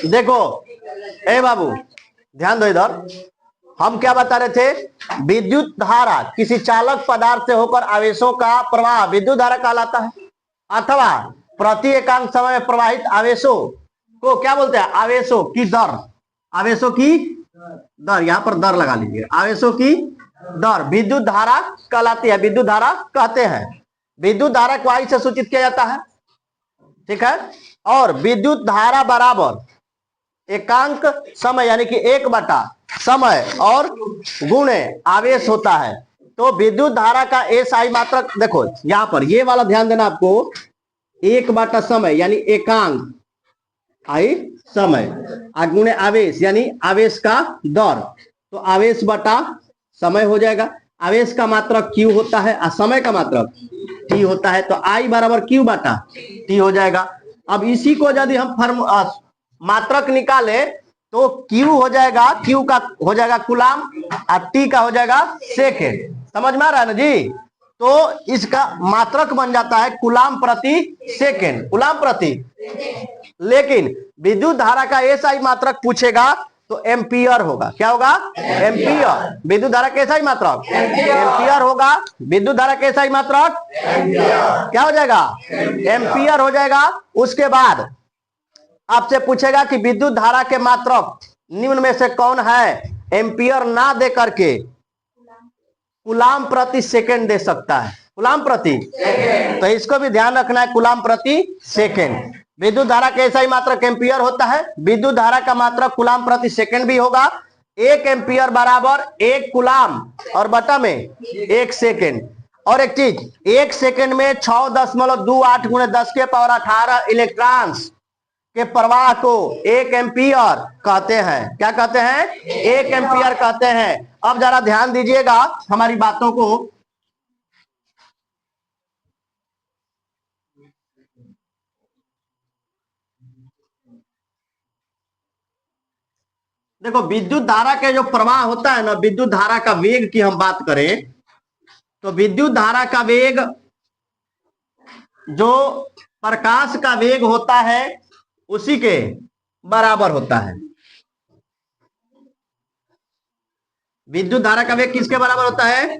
देखो ए बाबू, ध्यान दो इधर। हम क्या बता रहे थे? विद्युत धारा किसी चालक पदार्थ से होकर आवेशों का प्रवाह विद्युत धारा कहलाता है, अथवा प्रति एकांक समय में प्रवाहित आवेशों को क्या बोलते हैं? आवेशों की दर। आवेशों की दर, यहां पर दर लगा लीजिए। आवेशों की दर विद्युत धारा कहलाती है, विद्युत धारा कहते हैं। विद्युत धारा को आई से सूचित किया जाता है, ठीक है। और विद्युत धारा बराबर एकांक समय यानी कि 1/, समय और गुणे आवेश होता है। तो विद्युत धारा का एसआई मात्रक, देखो यहां पर ये वाला ध्यान देना आपको, 1/, समय यानी एकांक आई समय, गुणे आवेश यानी आवेश का दर। तो आवेश बटा समय हो जाएगा। आवेश का मात्रक Q होता है और समय का मात्रक T होता है, तो I बराबर Q बटा T हो जाएगा। अब इसी को यदि हम मात्रक निकाले तो Q हो जाएगा, Q का हो जाएगा कूलाम और T का हो जाएगा सेकेंड। समझ में आ रहा है ना जी? तो इसका मात्रक बन जाता है कूलाम प्रति सेकेंड, कूलाम प्रति। लेकिन विद्युत धारा का एसआई मात्रक पूछेगा तो एम्पियर होगा। क्या होगा? एम्पियर। विद्युत धारा का एसआई मात्रक एम्पियर होगा। विद्युत धारा का एसआई मात्रक क्या हो जाएगा? एम्पियर हो जाएगा। उसके बाद आपसे पूछेगा कि विद्युत धारा के मात्रक निम्न में से कौन है? एम्पियर ना दे करके कूलाम प्रति सेकेंड दे सकता है, कूलाम प्रति। तो इसको भी ध्यान रखना है, कूलाम प्रति सेकेंड। विद्युत धारा का एसआई मात्रक एम्पियर होता है, विद्युत धारा का मात्रक कूलाम प्रति सेकेंड भी होगा। 1 एम्पियर बराबर 1 कूलाम और बटा में 1 सेकेंड। और एक चीज, 1 सेकेंड में 6.28 गुणे 10 के पावर 18 इलेक्ट्रॉन्स के प्रवाह को 1 एम्पियर कहते हैं। क्या कहते हैं? 1 एम्पियर कहते हैं। अब जरा ध्यान दीजिएगा हमारी बातों को। देखो विद्युत धारा के जो प्रवाह होता है ना, विद्युत धारा का वेग की हम बात करें तो विद्युत धारा का वेग जो प्रकाश का वेग होता है उसी के बराबर होता है। विद्युत धारा का वेग किसके बराबर होता है?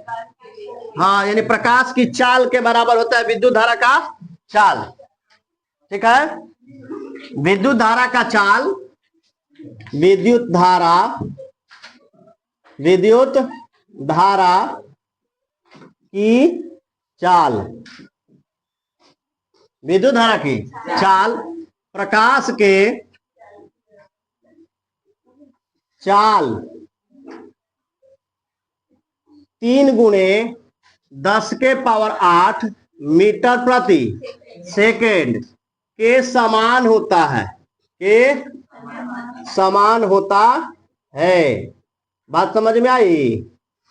हाँ, यानी प्रकाश की चाल के बराबर होता है विद्युत धारा का चाल, ठीक है। विद्युत धारा का चाल, विद्युत धारा की चाल, विद्युत धारा की चाल प्रकाश के चाल 3 गुणे 10 के पावर 8 मीटर प्रति सेकेंड के समान होता है, के समान होता है। बात समझ में आई?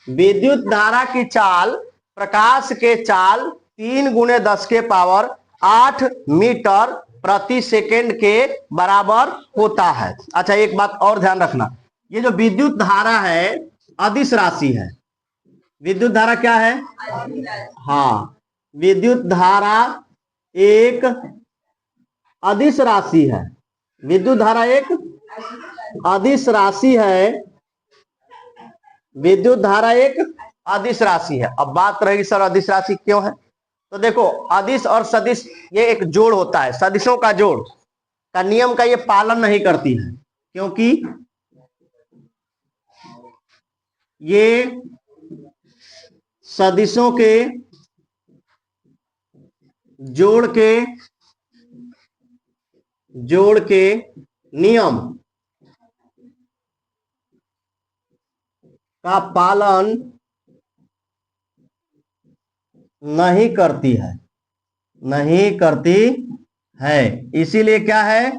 विद्युत धारा की चाल प्रकाश के चाल 3 गुणे 10 के पावर 8 मीटर प्रति सेकेंड के बराबर होता है। अच्छा, एक बात और ध्यान रखना, ये जो विद्युत धारा है अदिश राशि है। विद्युत धारा क्या है? हाँ, विद्युत धारा एक अदिश राशि है। विद्युत धारा एक अदिश राशि है। विद्युत धारा एक अदिश राशि है। अब बात रहेगी सर अदिश राशि क्यों है? तो देखो, अदिश और सदिश ये एक जोड़ होता है, सदिशों का जोड़ का नियम का ये पालन नहीं करती है, क्योंकि ये सदिशों के जोड़ के नियम का पालन नहीं करती है, इसीलिए क्या है?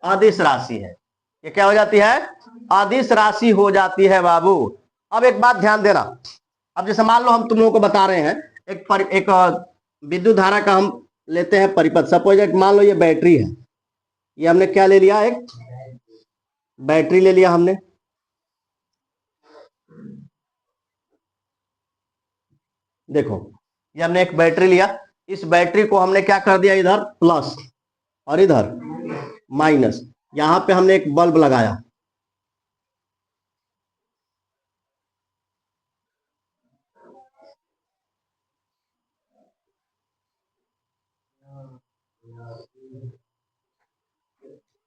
अदिश राशि है। ये क्या हो जाती है? अदिश राशि हो जाती है बाबू। अब एक बात ध्यान देना, अब जैसे मान लो हम तुम लोगों को बता रहे हैं एक विद्युत धारा का हम लेते हैं परिपथ। सपोज मान लो ये बैटरी है, ये हमने क्या ले लिया? एक बैटरी ले लिया हमने। देखो, ये हमने एक बैटरी लिया, इस बैटरी को हमने क्या कर दिया? इधर प्लस, और इधर माइनस। यहां पे हमने एक बल्ब लगाया,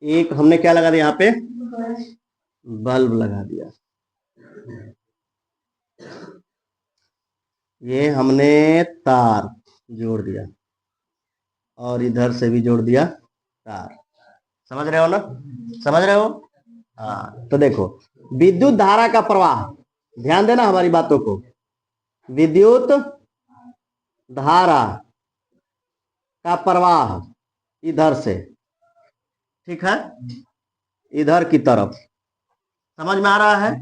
एक हमने क्या लगा दिया, यहाँ पे बल्ब लगा दिया। ये हमने तार जोड़ दिया और इधर से भी जोड़ दिया तार। समझ रहे हो ना? समझ रहे हो? हाँ, तो देखो विद्युत धारा का प्रवाह, ध्यान देना हमारी बातों को। विद्युत धारा का प्रवाह इधर से, ठीक है, इधर की तरफ, समझ में आ रहा है,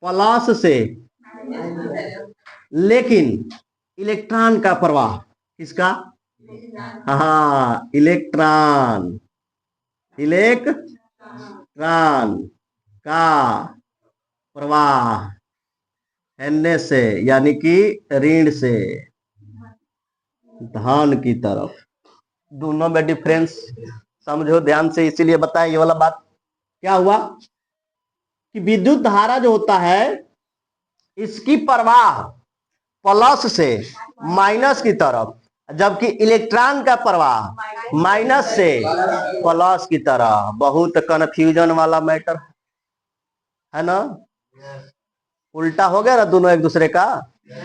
प्लस से। लेकिन इलेक्ट्रॉन का प्रवाह, किसका? हाँ, इलेक्ट्रॉन का प्रवाह एन से, यानी कि ऋण से धन की तरफ। दोनों में डिफरेंस समझो ध्यान से, इसीलिए बताएं ये वाला बात। क्या हुआ कि विद्युत धारा जो होता है इसकी प्रवाह प्लस से माइनस की तरफ, जबकि इलेक्ट्रॉन का प्रवाह माइनस से प्लस की तरफ। बहुत कन्फ्यूजन वाला मैटर है ना? उल्टा हो गया ना दोनों एक दूसरे का,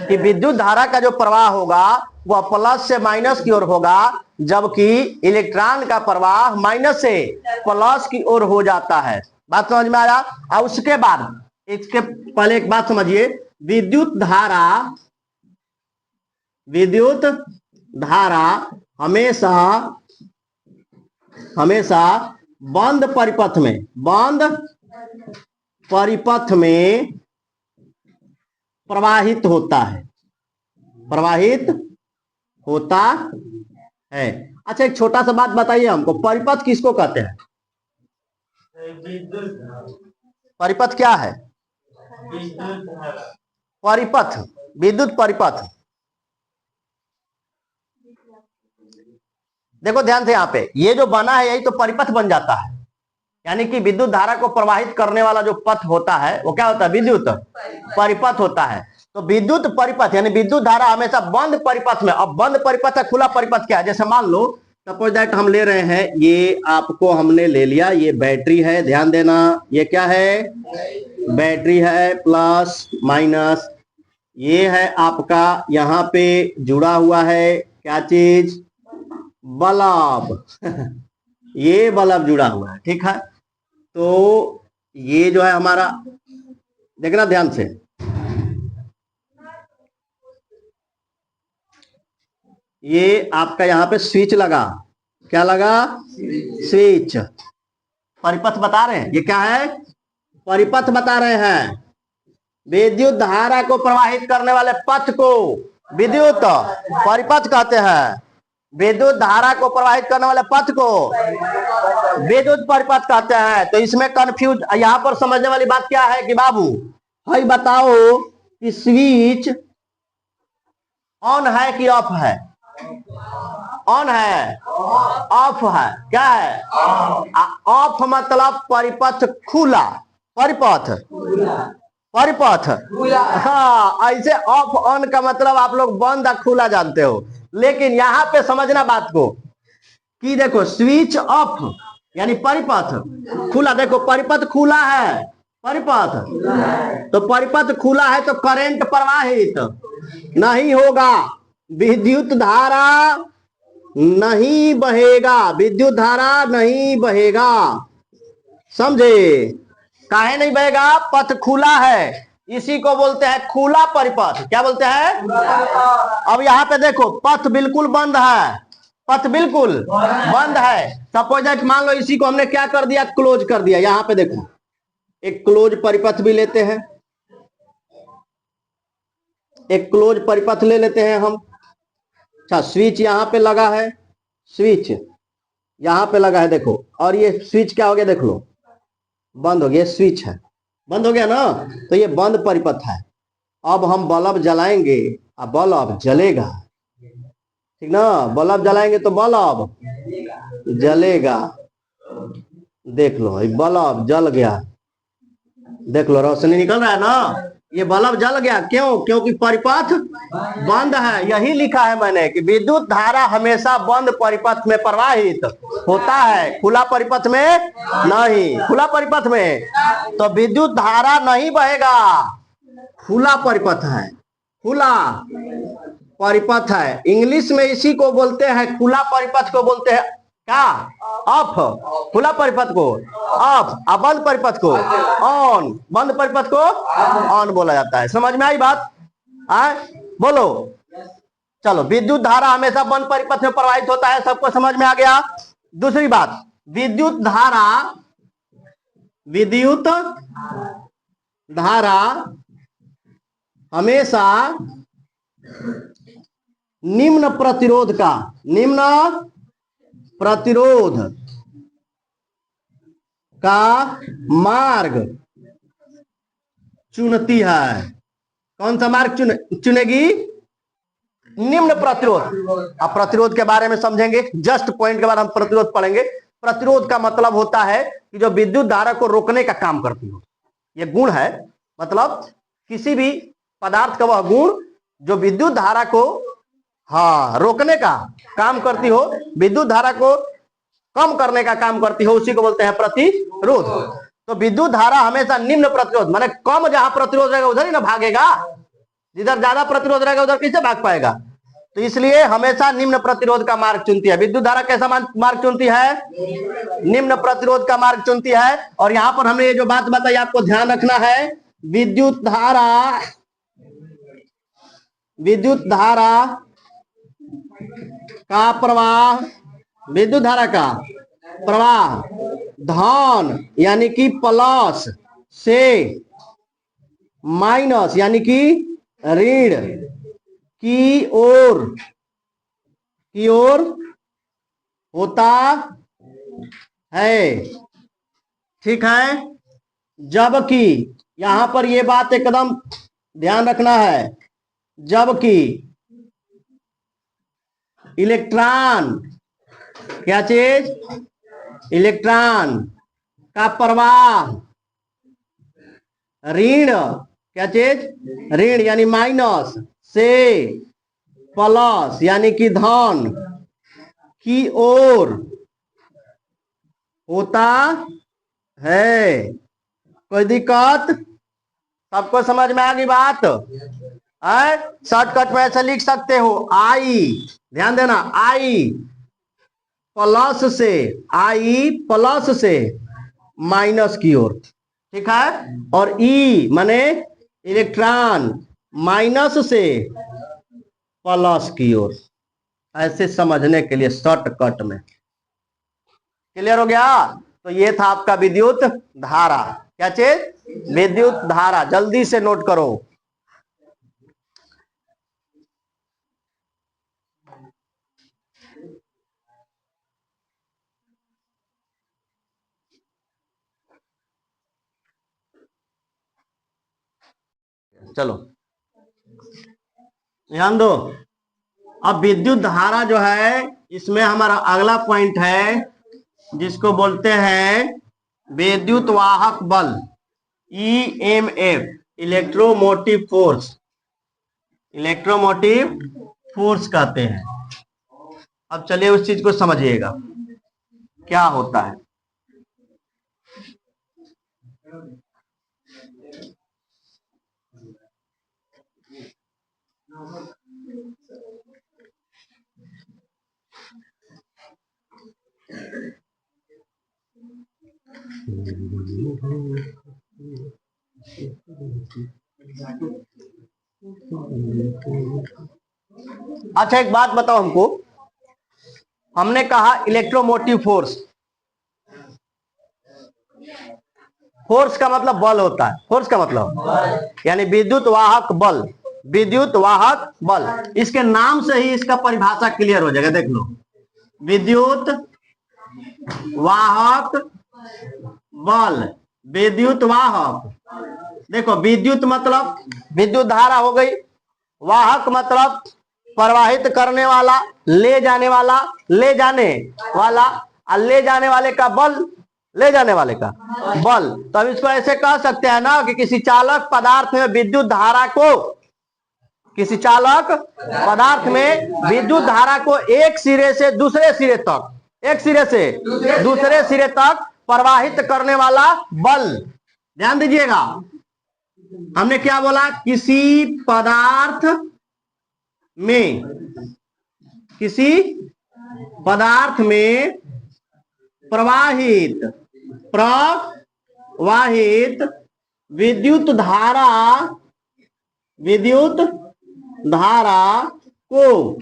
कि विद्युत धारा का जो प्रवाह होगा वह प्लस से माइनस की ओर होगा, जबकि इलेक्ट्रॉन का प्रवाह माइनस से प्लस की ओर हो जाता है। बात समझ में आया? और उसके बाद इसके पहले एक बात समझिए, विद्युत धारा हमेशा बंद परिपथ में प्रवाहित होता है। अच्छा, एक छोटा सा बात बताइए हमको, परिपथ किसको कहते हैं? परिपथ क्या है? परिपथ, विद्युत परिपथ। देखो ध्यान से, यहाँ पे ये जो बना है यही तो परिपथ बन जाता है। यानी कि विद्युत धारा को प्रवाहित करने वाला जो पथ होता है वो क्या होता है? विद्युत परिपथ होता है। तो विद्युत परिपथ यानी विद्युत धारा हमेशा बंद परिपथ में। अब बंद परिपथ है, खुला परिपथ क्या है? जैसे मान लो सपोज दैट हम ले रहे हैं, ये आपको हमने ले लिया, ये बैटरी है, ध्यान देना, ये क्या है? बैटरी है, प्लस माइनस। ये है आपका यहाँ पे जुड़ा हुआ है क्या चीज? बल्ब। ये बल्ब जुड़ा हुआ है, ठीक है। तो ये जो है हमारा, देखना ध्यान से, ये आपका यहाँ पे स्विच लगा, क्या लगा? स्विच। परिपथ बता रहे हैं, ये क्या है? परिपथ बता रहे हैं। विद्युत धारा को प्रवाहित करने वाले पथ को विद्युत परिपथ कहते हैं। विद्युत धारा को प्रवाहित करने वाले पथ को विद्युत परिपथ कहते हैं। तो इसमें कंफ्यूज, यहाँ पर समझने वाली बात क्या है कि बाबू भाई बताओ कि स्विच ऑन है कि ऑफ है? ऑन है, ऑफ है, क्या है? ऑफ मतलब परिपथ खुला, परिपथ हाँ, ऐसे ऑफ ऑन का मतलब आप लोग बंद और खुला जानते हो, लेकिन यहां पे समझना बात को कि देखो स्विच ऑफ यानी परिपथ खुला। देखो परिपथ खुला है, तो परिपथ खुला है तो करंट प्रवाहित नहीं होगा, विद्युत धारा नहीं बहेगा, विद्युत धारा नहीं बहेगा। समझे? काहे नहीं बहेगा? पथ खुला है, इसी को बोलते हैं खुला परिपथ। क्या बोलते हैं? अब यहाँ पे देखो पथ बिल्कुल बंद है, पथ बिल्कुल बंद है। सपोज दैट मान लो इसी को हमने क्या कर दिया? क्लोज कर दिया। यहाँ पे देखो एक क्लोज परिपथ भी लेते हैं, एक क्लोज परिपथ ले लेते हैं हम। अच्छा, स्विच यहाँ पे लगा है, स्विच यहाँ पे लगा है, देखो, और ये स्विच क्या हो गया? देख लो, बंद हो गया, स्विच है, बंद हो गया ना, तो ये बंद परिपथ है। अब हम बल्ब जलाएंगे, अब बल्ब जलेगा, ठीक ना? बल्ब जलाएंगे तो बल्ब जलेगा। देख लो ये बल्ब जल गया, देख लो रोशनी निकल रहा है ना, ये बल्ब जल गया क्यों? क्योंकि परिपथ बंद है। यही लिखा है मैंने कि विद्युत धारा हमेशा बंद परिपथ में प्रवाहित होता है, खुला परिपथ में नहीं। खुला परिपथ में तो विद्युत धारा नहीं बहेगा, खुला परिपथ है, खुला परिपथ है। इंग्लिश में इसी को बोलते हैं, खुला परिपथ को बोलते हैं क्या? ऑफ। खुला परिपथ को ऑफ, बंद परिपथ को ऑन। बंद परिपथ को ऑन बोला जाता है। समझ में आई बात? बोलो। चलो, विद्युत धारा हमेशा बंद परिपथ में प्रवाहित होता है, सबको समझ में आ गया। दूसरी बात, विद्युत धारा हमेशा निम्न प्रतिरोध का मार्ग चुनती है। कौन सा मार्ग चुनेगी? निम्न प्रतिरोध। अब प्रतिरोध के बारे में समझेंगे, जस्ट पॉइंट के बाद हम प्रतिरोध पढ़ेंगे। प्रतिरोध का मतलब होता है कि जो विद्युत धारा को रोकने का काम करती हो, यह गुण है। मतलब किसी भी पदार्थ का वह गुण जो विद्युत धारा को रोकने का काम करती हो, विद्युत धारा को कम करने का काम करती हो, उसी को बोलते हैं प्रतिरोध। तो विद्युत धारा हमेशा निम्न प्रतिरोध, माने कम जहां प्रतिरोध रहेगा उधर ही ना भागेगा, जिधर ज्यादा प्रतिरोध रहेगा उधर कैसे भाग पाएगा? तो इसलिए हमेशा निम्न प्रतिरोध का मार्ग चुनती है। विद्युत धारा कैसा मार्ग चुनती है? निम्न प्रतिरोध का मार्ग चुनती है। और यहां पर हमने ये जो बात बताई आपको ध्यान रखना है, विद्युत धारा का प्रवाह, विद्युत धारा का प्रवाह धन यानी कि प्लस से माइनस यानी कि ऋण की ओर होता है। ठीक है, जबकि यहां पर यह बात एकदम ध्यान रखना है, जबकि इलेक्ट्रॉन, क्या चीज? इलेक्ट्रॉन का प्रवाह ऋण, क्या चीज? ऋण यानी माइनस से प्लस यानी कि धन की ओर होता है। कोई दिक्कत? सबको समझ में आ गई बात? शॉर्टकट में ऐसे लिख सकते हो, आई, ध्यान देना, आई प्लस से माइनस की ओर। ठीक है, और ई माने इलेक्ट्रॉन माइनस से प्लस की ओर। ऐसे समझने के लिए शॉर्टकट में क्लियर हो गया? तो ये था आपका विद्युत धारा। क्या चीज? विद्युत धारा। जल्दी से नोट करो। चलो ध्यान दो। अब विद्युत धारा जो है, इसमें हमारा अगला पॉइंट है जिसको बोलते हैं विद्युत वाहक बल, EMF, इलेक्ट्रोमोटिव फोर्स कहते हैं। अब चलिए उस चीज को समझिएगा क्या होता है। अच्छा एक बात बताओ हमको, हमने कहा इलेक्ट्रोमोटिव फोर्स, फोर्स का मतलब बल होता है। फोर्स का मतलब यानी विद्युत वाहक बल, विद्युत वाहक बल। इसके नाम से ही इसका परिभाषा क्लियर हो जाएगा। देख लो, विद्युत वाहक बल, विद्युत वाहक। देखो, विद्युत मतलब विद्युत धारा हो गई, वाहक मतलब प्रवाहित करने वाला, ले जाने वाला, और ले जाने वाले का बल, ले जाने वाले का बल। तो हम इसको ऐसे कह सकते हैं ना कि किसी चालक पदार्थ में विद्युत धारा को, किसी चालक पदार्थ में विद्युत धारा को एक सिरे से दूसरे सिरे तक, एक सिरे से दूसरे सिरे तक प्रवाहित करने वाला बल। ध्यान दीजिएगा, हमने क्या बोला, किसी पदार्थ में, किसी पदार्थ में प्रवाहित विद्युत धारा, विद्युत धारा को,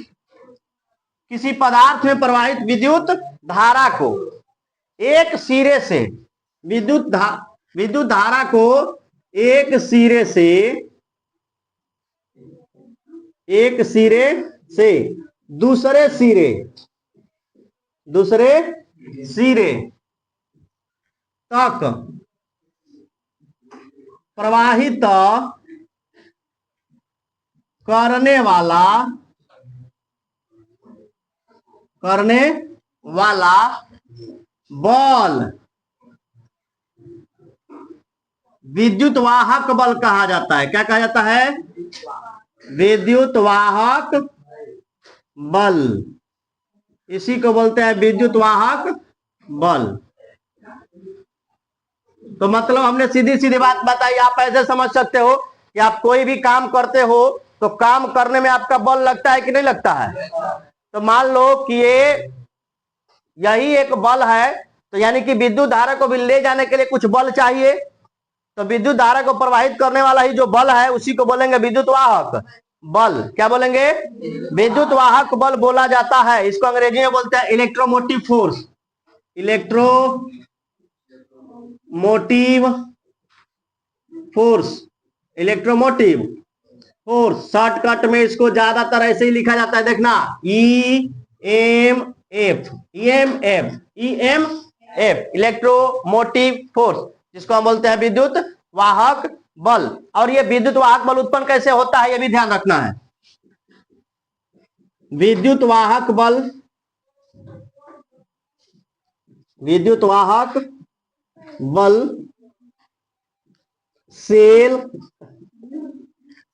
किसी पदार्थ में प्रवाहित विद्युत धारा को एक सिरे से, विद्युत धारा को एक सिरे से दूसरे सिरे तक प्रवाहित करने वाला बल विद्युत वाहक बल कहा जाता है। क्या कहा जाता है? विद्युत वाहक बल। इसी को बोलते हैं विद्युत वाहक बल। तो मतलब हमने सीधी सीधी बात बताई। आप ऐसे समझ सकते हो कि आप कोई भी काम करते हो तो काम करने में आपका बल लगता है कि नहीं लगता है। तो मान लो कि यही एक बल है, तो यानी कि विद्युत धारा को भी ले जाने के लिए कुछ बल चाहिए। तो विद्युत धारा को प्रवाहित करने वाला ही जो बल है उसी को बोलेंगे विद्युत वाहक बल। क्या बोलेंगे? विद्युत वाहक बल बोला जाता है। इसको अंग्रेजी में बोलते हैं electromotive force. Electromotive force shortcut में इसको ज्यादातर ऐसे ही लिखा जाता है, देखना, EMF, इलेक्ट्रोमोटिव फोर्स, जिसको हम बोलते हैं विद्युत वाहक बल। और ये विद्युत वाहक बल उत्पन्न कैसे होता है ये भी ध्यान रखना है। विद्युत वाहक बल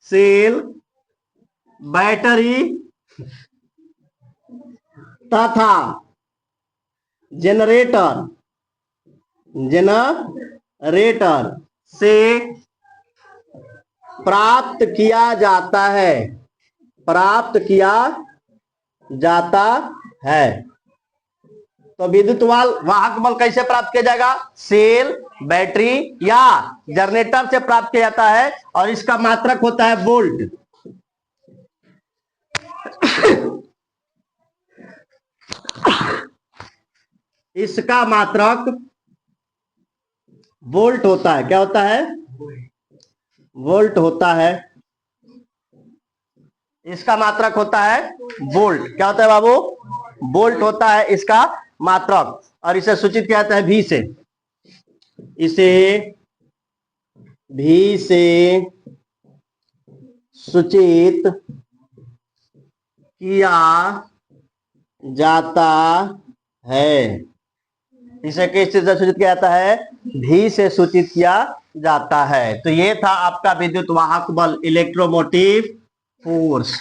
सेल, बैटरी तथा जनरेटर से प्राप्त किया जाता है। तो विद्युत वाहक बल कैसे प्राप्त किया जाएगा? सेल, बैटरी या जनरेटर से प्राप्त किया जाता है। और इसका मात्रक होता है वोल्ट। इसका मात्रक वोल्ट होता है। क्या होता है? वोल्ट होता है। इसका मात्रक होता है वोल्ट। क्या होता है बाबू? वोल्ट होता है इसका मात्रक। और इसे सूचित किया जाता है V से। इसे V से सूचित किया जाता है। इसे किस चीज से सूचित किया जाता है? V से सूचित किया जाता है। तो ये था आपका विद्युत वाहक बल, इलेक्ट्रोमोटिव फोर्स।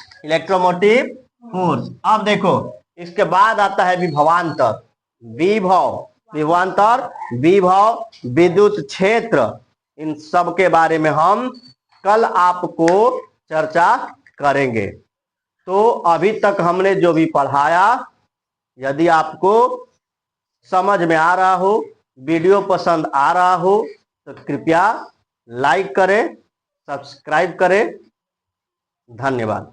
अब देखो, इसके बाद आता है विभवांतर। विभव, विद्युत क्षेत्र, इन सब के बारे में हम कल आपको चर्चा करेंगे। तो अभी तक हमने जो भी पढ़ाया, यदि आपको समझ में आ रहा हो, वीडियो पसंद आ रहा हो, तो कृपया लाइक करें, सब्सक्राइब करें। धन्यवाद।